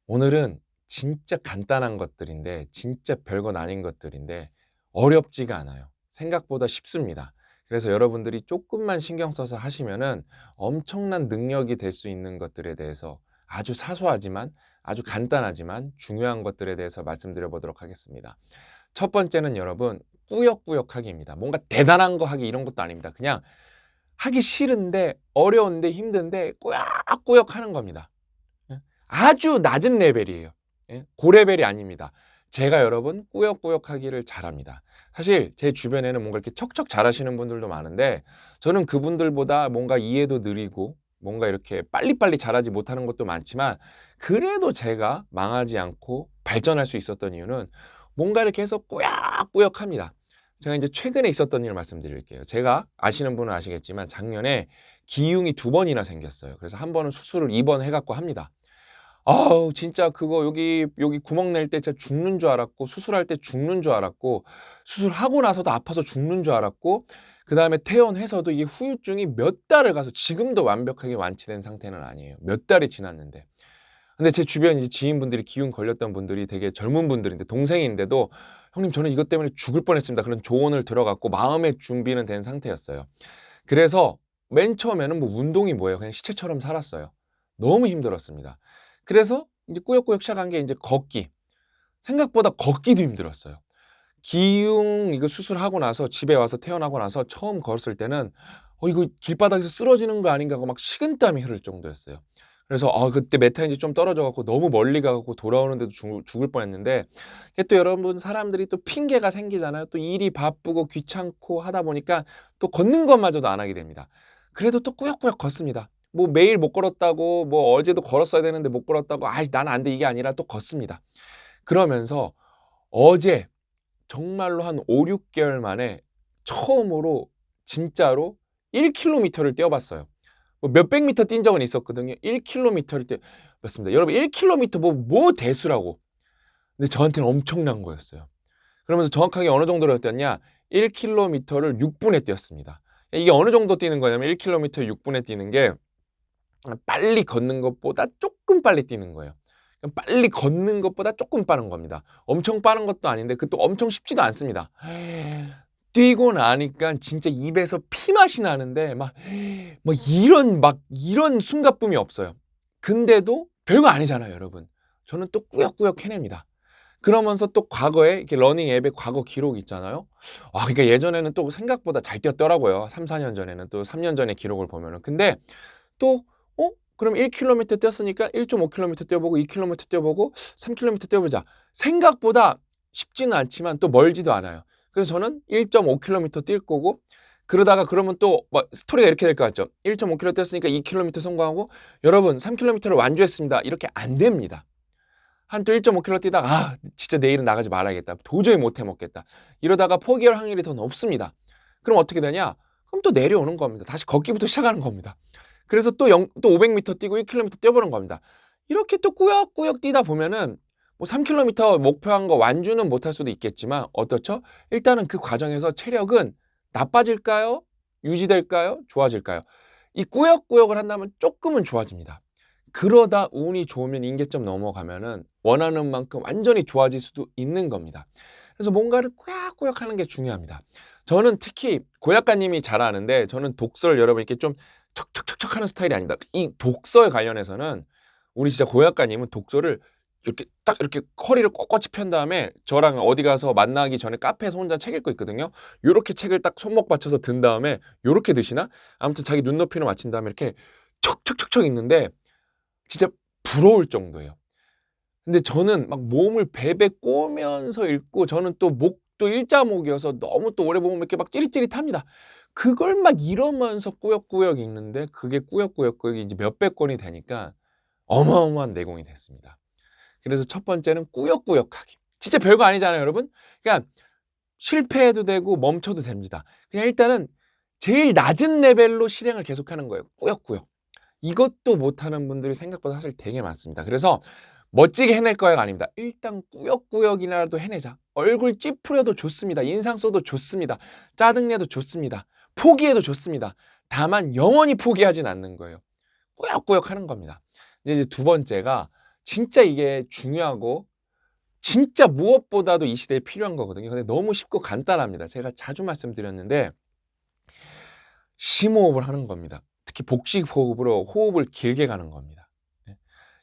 오늘은 진짜 간단한 것들인데 진짜 별것 아닌 것들인데 어렵지가 않아요. 생각보다 쉽습니다. 그래서 여러분들이 조금만 신경 써서 하시면은 엄청난 능력이 될 수 있는 것들에 대해서 아주 사소하지만 아주 간단하지만 중요한 것들에 대해서 말씀드려 보도록 하겠습니다. 첫 번째는 여러분 꾸역꾸역 하기입니다. 뭔가 대단한 거 하기 이런 것도 아닙니다. 그냥 하기 싫은데 어려운데 힘든데 꾸역꾸역 하는 겁니다. 예? 아주 낮은 레벨이에요. 예? 고레벨이 아닙니다. 제가 여러분 꾸역꾸역 하기를 잘합니다. 사실 제 주변에는 뭔가 이렇게 척척 잘하시는 분들도 많은데 저는 그분들보다 뭔가 이해도 느리고 뭔가 이렇게 빨리빨리 잘하지 못하는 것도 많지만 그래도 제가 망하지 않고 발전할 수 있었던 이유는 뭔가 이렇게 해서 꾸역꾸역 합니다. 제가 이제 최근에 있었던 일을 말씀드릴게요. 제가 아시는 분은 아시겠지만 작년에 기흉이 2번이나 생겼어요. 그래서 한 번은 수술을 2번 해갖고 합니다. 아우 진짜 그거 여기 구멍 낼 때 진짜 죽는 줄 알았고 수술할 때 죽는 줄 알았고 수술하고 나서도 아파서 죽는 줄 알았고 그다음에 퇴원해서도 이게 후유증이 몇 달을 가서 지금도 완벽하게 완치된 상태는 아니에요. 몇 달이 지났는데. 근데 제 주변 이제 지인분들이 기운 걸렸던 분들이 되게 젊은 분들인데 동생인데도 "형님 저는 이것 때문에 죽을 뻔했습니다." 그런 조언을 들어갖고 마음의 준비는 된 상태였어요. 그래서 맨 처음에는 뭐 운동이 뭐예요. 그냥 시체처럼 살았어요. 너무 힘들었습니다. 그래서 이제 꾸역꾸역 시작한 게 이제 걷기. 생각보다 걷기도 힘들었어요. 기흉 이거 수술하고 나서 집에 와서 퇴원하고 나서 처음 걸었을 때는 이거 길바닥에서 쓰러지는 거 아닌가 하고 막 식은땀이 흐를 정도였어요. 그래서 그때 메타인지 좀 떨어져 갖고 너무 멀리 가 갖고 돌아오는데도 죽을 뻔했는데 이게 또 여러분 사람들이 또 핑계가 생기잖아요. 또 일이 바쁘고 귀찮고 하다 보니까 또 걷는 것마저도 안 하게 됩니다. 그래도 또 꾸역꾸역 걷습니다. 뭐 매일 못 걸었다고 뭐 어제도 걸었어야 되는데 못 걸었다고 나는 안 돼 이게 아니라 또 걷습니다. 그러면서 어제 정말로 한 5-6개월 만에 처음으로 진짜로 1km를 뛰어 봤어요. 뭐 몇백 미터 뛴 적은 있었거든요. 1km를 뛰었습니다. 여러분 1km 뭐 대수라고. 근데 저한테는 엄청난 거였어요. 그러면서 정확하게 어느 정도로 뛰었냐? 1km를 6분에 뛰었습니다. 이게 어느 정도 뛰는 거냐면 1km 6분에 뛰는 게 빨리 걷는 것보다 조금 빨리 뛰는 거예요. 빨리 걷는 것보다 조금 빠른 겁니다. 엄청 빠른 것도 아닌데 그것도 엄청 쉽지도 않습니다. 뛰고 나니까 진짜 입에서 피맛이 나는데 이런 숨가쁨이 없어요. 근데도 별거 아니잖아요, 여러분. 저는 또 꾸역꾸역 해냅니다. 그러면서 또 과거에 이렇게 러닝 앱에 과거 기록 있잖아요. 그러니까 예전에는 또 생각보다 잘 뛰었더라고요. 3-4년 전에는 또 3년 전의 기록을 보면은. 근데 또 그럼 1km 뛰었으니까 1.5km 뛰어보고 2km 뛰어보고 3km 뛰어보자. 생각보다 쉽지는 않지만 또 멀지도 않아요. 그래서 저는 1.5km 뛸 거고 그러다가 그러면 또 스토리가 이렇게 될 것 같죠. 1.5km 뛰었으니까 2km 성공하고 여러분 3km를 완주했습니다. 이렇게 안 됩니다. 한 또 1.5km 뛰다가 진짜 내일은 나가지 말아야겠다. 도저히 못 해먹겠다. 이러다가 포기할 확률이 더 높습니다. 그럼 어떻게 되냐? 그럼 또 내려오는 겁니다. 다시 걷기부터 시작하는 겁니다. 그래서 또 500m 뛰고 1km 뛰어보는 겁니다. 이렇게 또 꾸역꾸역 뛰다 보면은 뭐 3km 목표한 거 완주는 못할 수도 있겠지만 어떻죠? 일단은 그 과정에서 체력은 나빠질까요? 유지될까요? 좋아질까요? 이 꾸역꾸역을 한다면 조금은 좋아집니다. 그러다 운이 좋으면 임계점 넘어가면은 원하는 만큼 완전히 좋아질 수도 있는 겁니다. 그래서 뭔가를 꾸역꾸역 하는 게 중요합니다. 저는 특히 고약가님이 잘 아는데 저는 독서를 여러분 이렇게 좀 척척척척 하는 스타일이 아닙니다. 이 독서에 관련해서는 우리 진짜 고약가님은 독서를 이렇게 딱 이렇게 허리를 꼿꼿이 편 다음에 저랑 어디 가서 만나기 전에 카페에서 혼자 책 읽고 있거든요. 요렇게 책을 딱 손목 받쳐서 든 다음에 요렇게 드시나? 아무튼 자기 눈높이를 맞춘 다음에 이렇게 척척척척 읽는데 진짜 부러울 정도예요. 근데 저는 막 몸을 베베 꼬면서 읽고 저는 또 목도 일자목이어서 너무 또 오래 보면 이렇게 막 찌릿찌릿합니다. 그걸 막 이러면서 꾸역꾸역 읽는데 그게 꾸역꾸역꾸역이 이제 몇백 권이 되니까 어마어마한 내공이 됐습니다. 그래서 첫 번째는 꾸역꾸역하기. 진짜 별거 아니잖아요, 여러분? 그러니까 실패해도 되고 멈춰도 됩니다. 그냥 일단은 제일 낮은 레벨로 실행을 계속하는 거예요. 꾸역꾸역. 이것도 못하는 분들이 생각보다 사실 되게 많습니다. 그래서 멋지게 해낼 거야가 아닙니다. 일단 꾸역꾸역이라도 해내자. 얼굴 찌푸려도 좋습니다. 인상 써도 좋습니다. 짜증내도 좋습니다. 포기해도 좋습니다. 다만 영원히 포기하진 않는 거예요. 꾸역꾸역 하는 겁니다. 이제 두 번째가 진짜 이게 중요하고 진짜 무엇보다도 이 시대에 필요한 거거든요. 근데 너무 쉽고 간단합니다. 제가 자주 말씀드렸는데 심호흡을 하는 겁니다. 특히 복식 호흡으로 호흡을 길게 가는 겁니다. 예.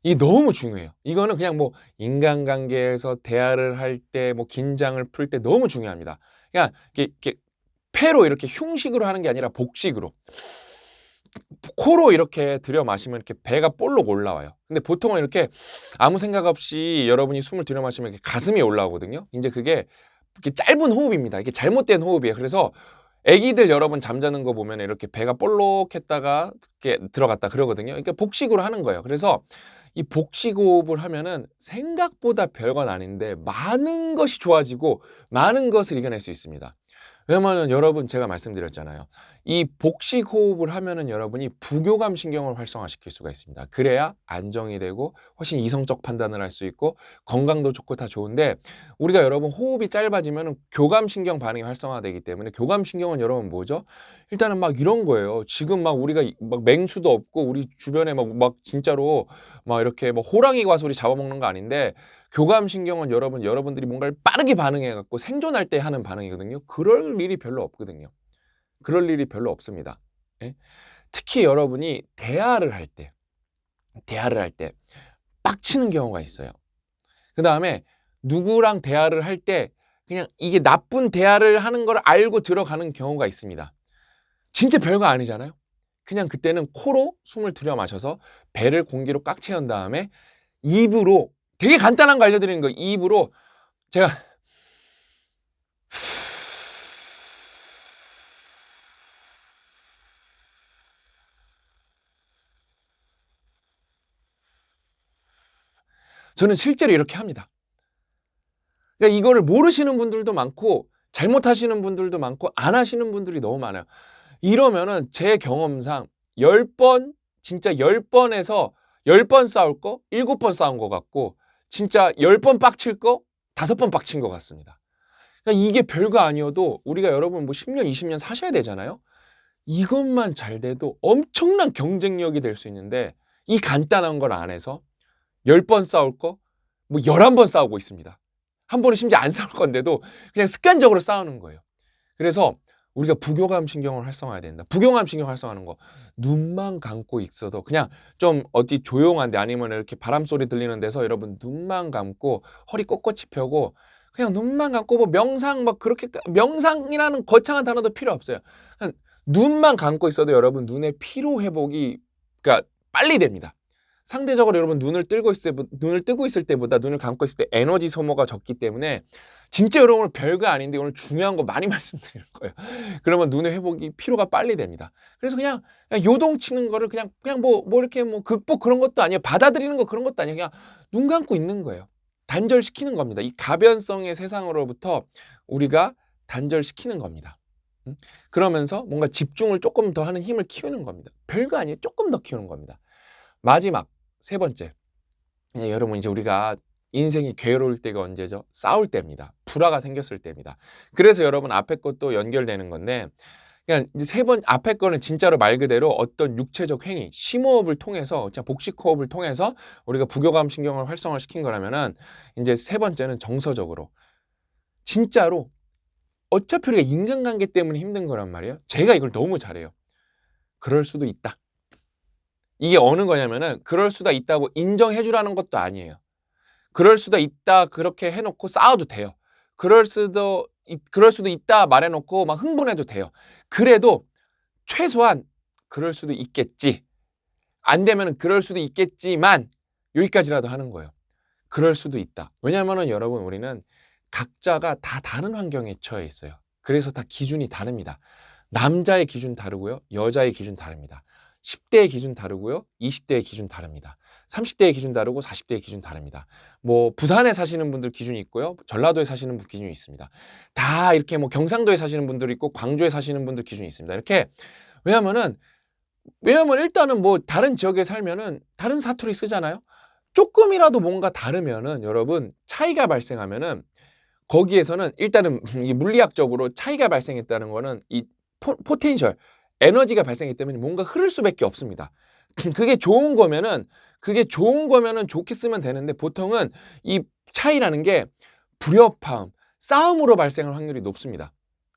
이게 너무 중요해요. 이거는 그냥 뭐 인간관계에서 대화를 할 때 뭐 긴장을 풀 때 너무 중요합니다. 그냥 이렇게 폐로 이렇게 흉식으로 하는 게 아니라 복식으로 코로 이렇게 들여 마시면 이렇게 배가 볼록 올라와요. 근데 보통은 이렇게 아무 생각 없이 여러분이 숨을 들여 마시면 이렇게 가슴이 올라오거든요. 이제 그게 이렇게 짧은 호흡입니다. 이게 잘못된 호흡이에요. 그래서 애기들 여러분 잠자는 거 보면 이렇게 배가 볼록했다가 이렇게 들어갔다 그러거든요. 그러니까 복식으로 하는 거예요. 그래서 이 복식 호흡을 하면은 생각보다 별건 아닌데 많은 것이 좋아지고 많은 것을 이겨낼 수 있습니다. 왜냐면은 여러분 제가 말씀드렸잖아요. 이 복식 호흡을 하면은 여러분이 부교감 신경을 활성화시킬 수가 있습니다. 그래야 안정이 되고 훨씬 이성적 판단을 할 수 있고 건강도 좋고 다 좋은데 우리가 여러분 호흡이 짧아지면은 교감 신경 반응이 활성화되기 때문에 교감 신경은 여러분 뭐죠? 일단은 막 이런 거예요. 지금 막 우리가 막 맹수도 없고 우리 주변에 막 진짜로 막 이렇게 뭐 호랑이 과수리 잡아먹는 거 아닌데 교감 신경은 여러분들이 뭔가를 빠르게 반응해 갖고 생존할 때 하는 반응이거든요. 그럴 일이 별로 없거든요. 그럴 일이 별로 없습니다. 예? 특히 여러분이 대화를 할 때 빡치는 경우가 있어요. 그다음에 누구랑 대화를 할 때 그냥 이게 나쁜 대화를 하는 걸 알고 들어가는 경우가 있습니다. 진짜 별거 아니잖아요. 그냥 그때는 코로 숨을 들여 마셔서 배를 공기로 꽉 채운 다음에 입으로 되게 간단한 거 알려드리는 거예요. 입으로 제가 저는 실제로 이렇게 합니다. 그러니까 이거를 모르시는 분들도 많고 잘못하시는 분들도 많고 안 하시는 분들이 너무 많아요. 이러면은 제 경험상 10번 진짜 10번에서 10번 싸울 거 7번 싸운 것 같고 진짜 10번 빡칠 거 5번 빡친 것 같습니다. 그러니까 이게 별거 아니어도 우리가 여러분 뭐 10년, 20년 사셔야 되잖아요. 이것만 잘 돼도 엄청난 경쟁력이 될 수 있는데 이 간단한 걸 안 해서 10번 싸울 거 뭐 11번 싸우고 있습니다. 한 번은 심지어 안 싸울 건데도 그냥 습관적으로 싸우는 거예요. 그래서 우리가 부교감 신경을 활성화해야 된다. 부교감 신경 활성화하는 거 눈만 감고 있어도 그냥 좀 어디 조용한데 아니면 이렇게 바람 소리 들리는 데서 여러분 눈만 감고 허리 꼿꼿이 펴고 그냥 눈만 감고 뭐 명상 막 그렇게 명상이라는 거창한 단어도 필요 없어요. 그냥 눈만 감고 있어도 여러분 눈의 피로 회복이 그러니까 빨리 됩니다. 상대적으로 여러분 눈을 뜨고 있을 때보다 눈을 감고 있을 때 에너지 소모가 적기 때문에 진짜 여러분 별거 아닌데 오늘 중요한 거 많이 말씀드릴 거예요. 그러면 눈의 회복이 피로가 빨리 됩니다. 그래서 그냥 요동치는 거를 그냥 뭐 이렇게 뭐 극복 그런 것도 아니에요. 받아들이는 거 그런 것도 아니에요. 그냥 눈 감고 있는 거예요. 단절시키는 겁니다. 이 가변성의 세상으로부터 우리가 단절시키는 겁니다. 그러면서 뭔가 집중을 조금 더 하는 힘을 키우는 겁니다. 별거 아니에요. 조금 더 키우는 겁니다. 마지막 세 번째. 여러분 이제 우리가 인생이 괴로울 때가 언제죠? 싸울 때입니다. 불화가 생겼을 때입니다. 그래서 여러분 앞에 것도 연결되는 건데 그냥 이제 앞에 거는 진짜로 말 그대로 어떤 육체적 행위, 심호흡을 통해서 복식 호흡을 통해서 우리가 부교감 신경을 활성화시킨 거라면은 이제 세 번째는 정서적으로 진짜로 어차피 우리가 인간관계 때문에 힘든 거란 말이에요. 제가 이걸 너무 잘해요. 그럴 수도 있다. 이게 어느 거냐면은 그럴 수도 있다고 인정해 주라는 것도 아니에요. 그럴 수도 있다 그렇게 해놓고 싸워도 돼요. 그럴 수도 있다 말해놓고 막 흥분해도 돼요. 그래도 최소한 그럴 수도 있겠지. 안 되면은 그럴 수도 있겠지만 여기까지라도 하는 거예요. 그럴 수도 있다. 왜냐하면은 여러분 우리는 각자가 다 다른 환경에 처해 있어요. 그래서 다 기준이 다릅니다. 남자의 기준 다르고요. 여자의 기준 다릅니다. 10대의 기준 다르고요. 20대의 기준 다릅니다. 30대의 기준 다르고 40대의 기준 다릅니다. 뭐 부산에 사시는 분들 기준이 있고요. 전라도에 사시는 분 기준이 있습니다. 다 이렇게 뭐 경상도에 사시는 분들이 있고 광주에 사시는 분들 기준이 있습니다. 이렇게 왜냐면 일단은 뭐 다른 지역에 살면은 다른 사투리 쓰잖아요. 조금이라도 뭔가 다르면은 여러분 차이가 발생하면은 거기에서는 일단은 이 물리학적으로 차이가 발생했다는 거는 이 포텐셜 에너지가 발생했기 때문에 뭔가 흐를 수밖에 없습니다. 그게 좋은 거면은 좋게 쓰면 되는데 보통은 이 차이라는 게 불협화음, 싸움으로 발생할 확률이 높습니다.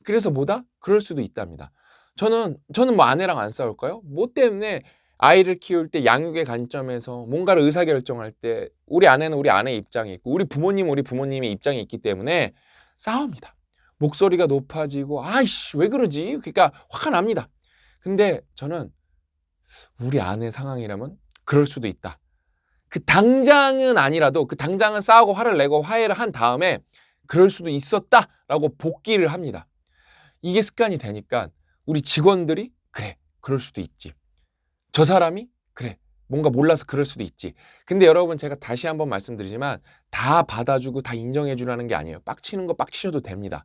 그래서 뭐다? 그럴 수도 있답니다. 저는 뭐 아내랑 안 싸울까요? 뭐 때문에 아이를 키울 때 양육의 관점에서 뭔가를 의사결정할 때 우리 아내는 우리 아내의 입장이 있고 우리 부모님은 우리 부모님의 입장이 있기 때문에 싸웁니다. 목소리가 높아지고 아이씨 왜 그러지? 그러니까 화가 납니다. 근데 저는 우리 아내 상황이라면 그럴 수도 있다. 그 당장은 아니라도 그 당장은 싸우고 화를 내고 화해를 한 다음에 그럴 수도 있었다라고 복귀를 합니다. 이게 습관이 되니까 우리 직원들이 그래 그럴 수도 있지. 저 사람이 그래 뭔가 몰라서 그럴 수도 있지. 근데 여러분 제가 다시 한번 말씀드리지만 다 받아주고 다 인정해 주라는 게 아니에요. 빡치는 거 빡치셔도 됩니다.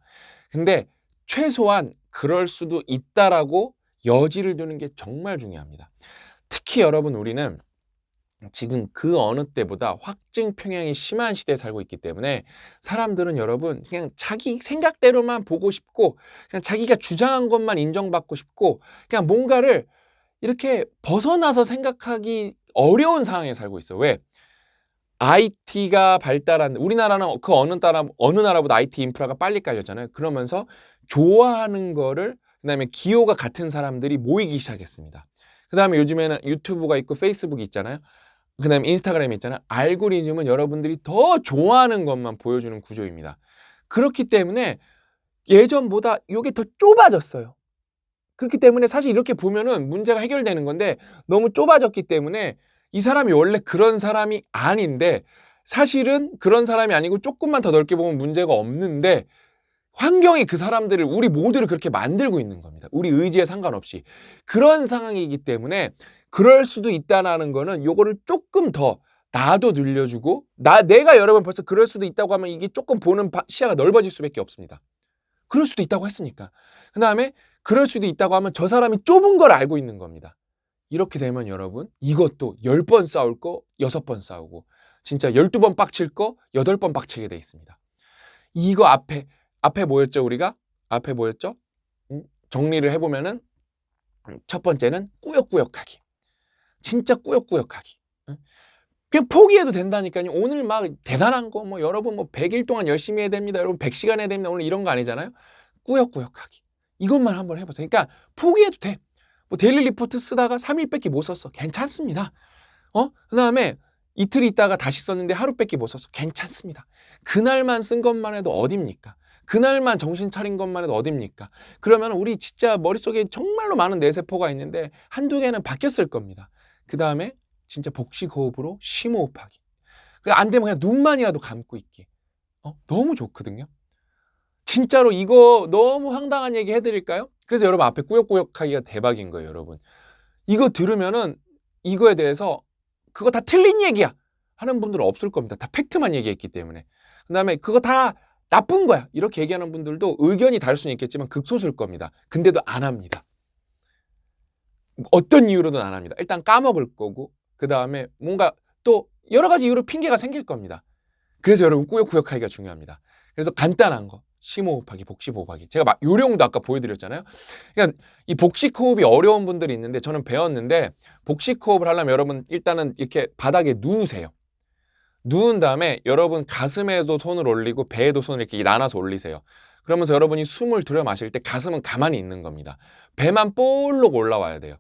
근데 최소한 그럴 수도 있다라고 여지를 두는 게 정말 중요합니다. 특히 여러분 우리는 지금 그 어느 때보다 확증 편향이 심한 시대에 살고 있기 때문에 사람들은 여러분 그냥 자기 생각대로만 보고 싶고 그냥 자기가 주장한 것만 인정받고 싶고 그냥 뭔가를 이렇게 벗어나서 생각하기 어려운 상황에 살고 있어요. 왜? IT가 발달한 우리나라는 그 어느 나라보다 IT 인프라가 빨리 깔렸잖아요. 그러면서 좋아하는 거를 그다음에 기호가 같은 사람들이 모이기 시작했습니다. 그다음에 요즘에는 유튜브가 있고 페이스북이 있잖아요. 그다음에 인스타그램이 있잖아요. 알고리즘은 여러분들이 더 좋아하는 것만 보여주는 구조입니다. 그렇기 때문에 예전보다 이게 더 좁아졌어요. 그렇기 때문에 사실 이렇게 보면은 문제가 해결되는 건데 너무 좁아졌기 때문에 이 사람이 원래 그런 사람이 아닌데 사실은 그런 사람이 아니고 조금만 더 넓게 보면 문제가 없는데 환경이 그 사람들을 우리 모두를 그렇게 만들고 있는 겁니다. 우리 의지에 상관없이. 그런 상황이기 때문에 그럴 수도 있다는 거는 요거를 조금 더 나도 늘려주고 내가 여러 번 벌써 그럴 수도 있다고 하면 이게 조금 보는 시야가 넓어질 수밖에 없습니다. 그럴 수도 있다고 했으니까. 그다음에 그럴 수도 있다고 하면 저 사람이 좁은 걸 알고 있는 겁니다. 이렇게 되면 여러분 이것도 10번 싸울 거 6번 싸우고 진짜 12번 빡칠 거 8번 빡치게 돼 있습니다. 이거 앞에 뭐였죠 우리가? 앞에 뭐였죠? 정리를 해보면은 첫 번째는 꾸역꾸역하기. 진짜 꾸역꾸역하기. 그냥 포기해도 된다니까요. 오늘 막 대단한 거 뭐 여러분 뭐 100일 동안 열심히 해야 됩니다. 여러분 100시간 해야 됩니다. 오늘 이런 거 아니잖아요. 꾸역꾸역하기. 이것만 한번 해보세요. 그러니까 포기해도 돼. 뭐 데일리 리포트 쓰다가 3일밖에 못 썼어. 괜찮습니다. 그다음에 이틀 있다가 다시 썼는데 하루밖에 못 썼어. 괜찮습니다. 그날만 쓴 것만 해도 어딥니까? 그날만 정신 차린 것만 해도 어딥니까? 그러면 우리 진짜 머릿속에 정말로 많은 뇌세포가 있는데 한두 개는 바뀌었을 겁니다. 그 다음에 진짜 복식 호흡으로 심호흡하기. 안 되면 그냥 눈만이라도 감고 있기. 너무 좋거든요. 진짜로 이거 너무 황당한 얘기 해드릴까요? 그래서 여러분 앞에 꾸역꾸역하기가 대박인 거예요, 여러분. 이거 들으면은 이거에 대해서 그거 다 틀린 얘기야 하는 분들은 없을 겁니다. 다 팩트만 얘기했기 때문에. 그 다음에 그거 다 나쁜 거야 이렇게 얘기하는 분들도 의견이 다를 수는 있겠지만 극소수일 겁니다. 근데도 안 합니다. 어떤 이유로든 안 합니다. 일단 까먹을 거고 그 다음에 뭔가 또 여러 가지 이유로 핑계가 생길 겁니다. 그래서 여러분 꾸역꾸역하기가 중요합니다. 그래서 간단한 거 심호흡하기, 복식호흡하기. 제가 막 요령도 아까 보여드렸잖아요. 그러니까 이 복식호흡이 어려운 분들이 있는데 저는 배웠는데 복식호흡을 하려면 여러분 일단은 이렇게 바닥에 누우세요. 누운 다음에 여러분 가슴에도 손을 올리고 배에도 손을 이렇게 나눠서 올리세요. 그러면서 여러분이 숨을 들여 마실 때 가슴은 가만히 있는 겁니다. 배만 볼록 올라와야 돼요.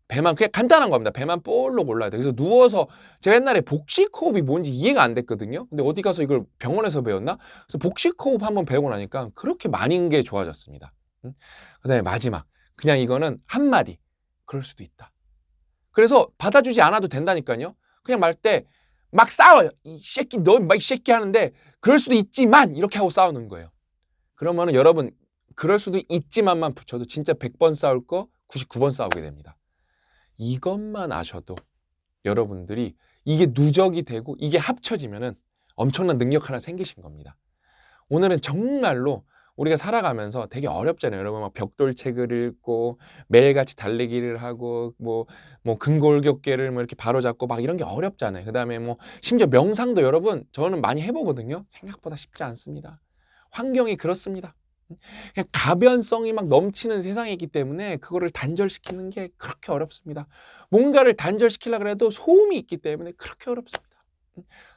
배만 그냥 간단한 겁니다. 배만 볼록 올라야 돼. 그래서 누워서 제가 옛날에 복식호흡이 뭔지 이해가 안 됐거든요. 근데 어디 가서 이걸 병원에서 배웠나? 그래서 복식호흡 한번 배우고 나니까 그렇게 많은 게 좋아졌습니다. 그다음에 마지막 그냥 이거는 한마디 그럴 수도 있다. 그래서 받아주지 않아도 된다니까요. 그냥 말 때 막 싸워요. 이 새끼 너 막 이 새끼 하는데 그럴 수도 있지만 이렇게 하고 싸우는 거예요. 그러면은 여러분 그럴 수도 있지만만 붙여도 진짜 100번 싸울 거 99번 싸우게 됩니다. 이것만 아셔도 여러분들이 이게 누적이 되고 이게 합쳐지면은 엄청난 능력 하나 생기신 겁니다. 오늘은 정말로 우리가 살아가면서 되게 어렵잖아요. 여러분 막 벽돌책을 읽고 매일같이 달리기를 하고 뭐 근골격계를 뭐 이렇게 바로잡고 막 이런 게 어렵잖아요. 그다음에 뭐 심지어 명상도 여러분 저는 많이 해보거든요. 생각보다 쉽지 않습니다. 환경이 그렇습니다. 그냥 가변성이 막 넘치는 세상이기 때문에 그거를 단절시키는 게 그렇게 어렵습니다. 뭔가를 단절시키려고 해도 소음이 있기 때문에 그렇게 어렵습니다.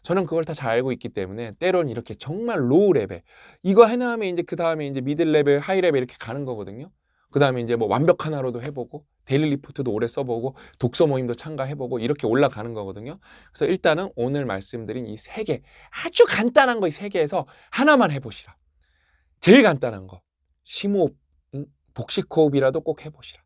저는 그걸 다 잘 알고 있기 때문에 때론 이렇게 정말 로우 레벨 이거 해나하면 이제 그 다음에 이제 미들 레벨, 하이 레벨 이렇게 가는 거거든요. 그 다음에 이제 뭐 완벽한 하루도 해보고 데일리 리포트도 오래 써보고 독서 모임도 참가해보고 이렇게 올라가는 거거든요. 그래서 일단은 오늘 말씀드린 이 세 개 아주 간단한 거 이 세 개에서 하나만 해보시라. 제일 간단한 거 심호흡, 복식호흡이라도 꼭 해보시라.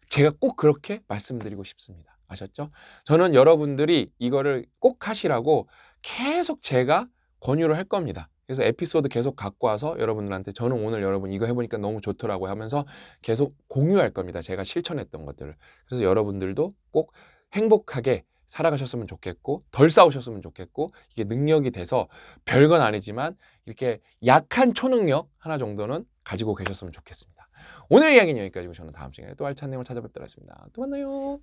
제가 꼭 그렇게 말씀드리고 싶습니다. 아셨죠? 저는 여러분들이 이거를 꼭 하시라고 계속 제가 권유를 할 겁니다. 그래서 에피소드 계속 갖고 와서 여러분들한테 저는 오늘 여러분 이거 해보니까 너무 좋더라고 하면서 계속 공유할 겁니다. 제가 실천했던 것들을. 그래서 여러분들도 꼭 행복하게 살아가셨으면 좋겠고 덜 싸우셨으면 좋겠고 이게 능력이 돼서 별건 아니지만 이렇게 약한 초능력 하나 정도는 가지고 계셨으면 좋겠습니다. 오늘 이야기는 여기까지고 저는 다음 시간에 또 알찬 내용을 찾아뵙도록 하겠습니다. 또 만나요.